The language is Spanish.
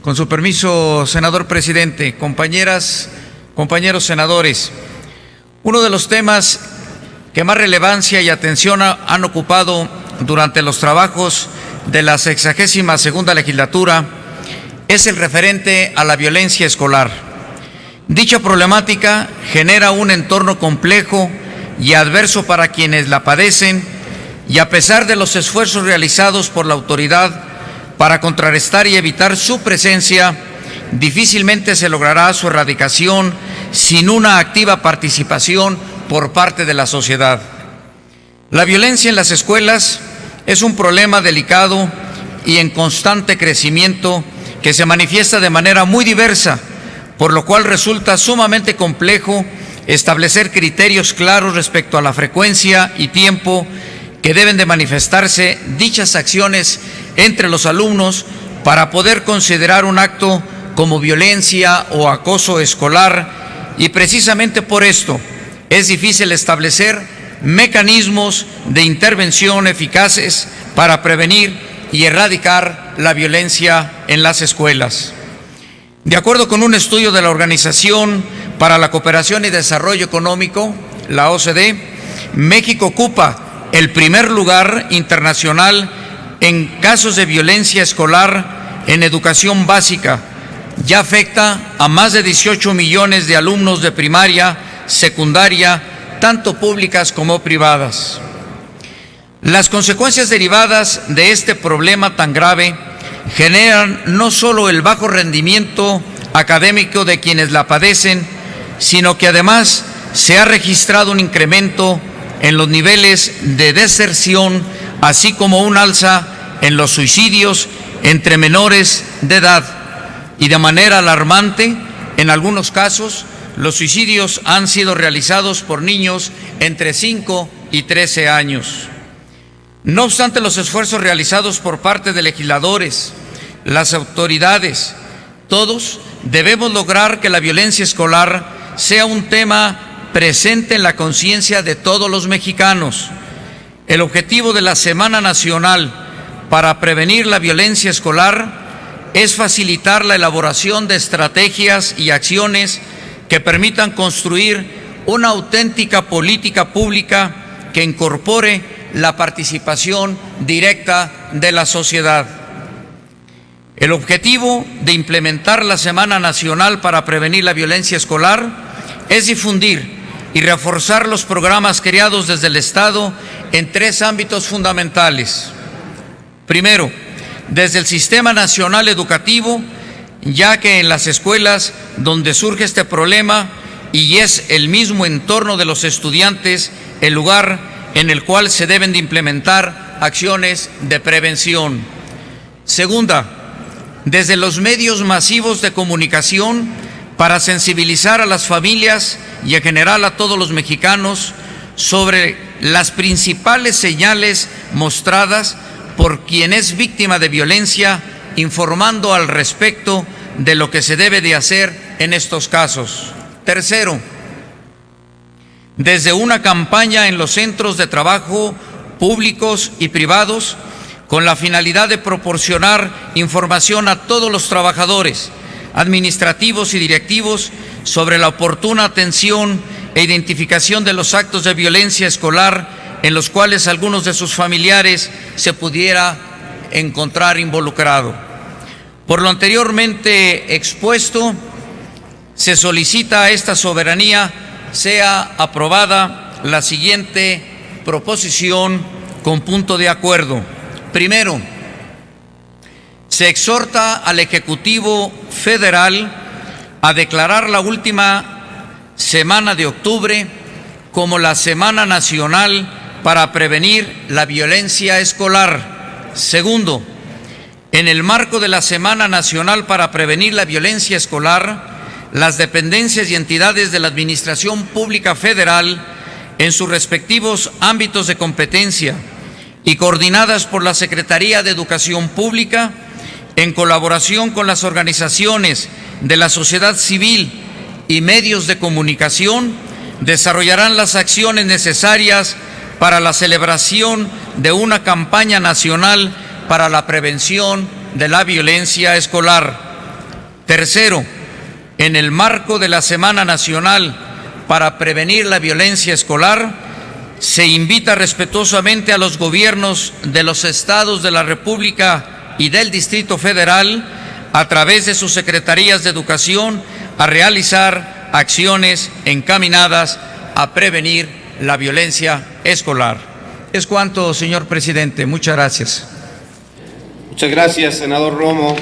Con su permiso, senador presidente, compañeras, compañeros senadores, uno de los temas que más relevancia y atención han ocupado durante los trabajos de la 62ª legislatura es el referente a la violencia escolar. Dicha problemática genera un entorno complejo y adverso para quienes la padecen, y a pesar de los esfuerzos realizados por la autoridad para contrarrestar y evitar su presencia, difícilmente se logrará su erradicación sin una activa participación por parte de la sociedad. La violencia en las escuelas es un problema delicado y en constante crecimiento que se manifiesta de manera muy diversa, por lo cual resulta sumamente complejo establecer criterios claros respecto a la frecuencia y tiempo que deben de manifestarse dichas acciones entre los alumnos para poder considerar un acto como violencia o acoso escolar, y precisamente por esto es difícil establecer mecanismos de intervención eficaces para prevenir y erradicar la violencia en las escuelas. De acuerdo con un estudio de la Organización para la Cooperación y Desarrollo Económico, la OCDE, México ocupa el primer lugar internacional en casos de violencia escolar en educación básica. Ya afecta a más de 18 millones de alumnos de primaria, secundaria, tanto públicas como privadas. Las consecuencias derivadas de este problema tan grave generan no solo el bajo rendimiento académico de quienes la padecen, sino que además se ha registrado un incremento en los niveles de deserción, así como un alza en los suicidios entre menores de edad. Y de manera alarmante, en algunos casos, los suicidios han sido realizados por niños entre 5 y 13 años. No obstante los esfuerzos realizados por parte de legisladores, las autoridades, todos debemos lograr que la violencia escolar sea un tema presente en la conciencia de todos los mexicanos. El objetivo de la Semana Nacional para prevenir la violencia escolar es facilitar la elaboración de estrategias y acciones que permitan construir una auténtica política pública que incorpore la participación directa de la sociedad. El objetivo de implementar la Semana Nacional para prevenir la violencia escolar es difundir y reforzar los programas creados desde el Estado en 3 ámbitos fundamentales. Primero, desde el Sistema Nacional Educativo, ya que en las escuelas donde surge este problema y es el mismo entorno de los estudiantes el lugar en el cual se deben de implementar acciones de prevención. Segunda, desde los medios masivos de comunicación para sensibilizar a las familias y en general a todos los mexicanos sobre las principales señales mostradas por quien es víctima de violencia, informando al respecto de lo que se debe de hacer en estos casos. Tercero, desde una campaña en los centros de trabajo públicos y privados con la finalidad de proporcionar información a todos los trabajadores, administrativos y directivos sobre la oportuna atención e identificación de los actos de violencia escolar en los cuales algunos de sus familiares se pudiera encontrar involucrado. Por lo anteriormente expuesto, se solicita a esta soberanía sea aprobada la siguiente proposición con punto de acuerdo. Primero, se exhorta al Ejecutivo Federal a declarar la última semana de octubre como la Semana Nacional para prevenir la violencia escolar. Segundo, en el marco de la Semana Nacional para prevenir la violencia escolar, las dependencias y entidades de la Administración Pública Federal, en sus respectivos ámbitos de competencia y coordinadas por la Secretaría de Educación Pública, en colaboración con las organizaciones de la sociedad civil y medios de comunicación, desarrollarán las acciones necesarias para la celebración de una campaña nacional para la prevención de la violencia escolar. Tercero, en el marco de la Semana Nacional para Prevenir la Violencia Escolar, se invita respetuosamente a los gobiernos de los estados de la República y del Distrito Federal, a través de sus secretarías de educación, a realizar acciones encaminadas a prevenir la violencia escolar. Es cuanto, señor presidente. Muchas gracias. Muchas gracias, senador Romo.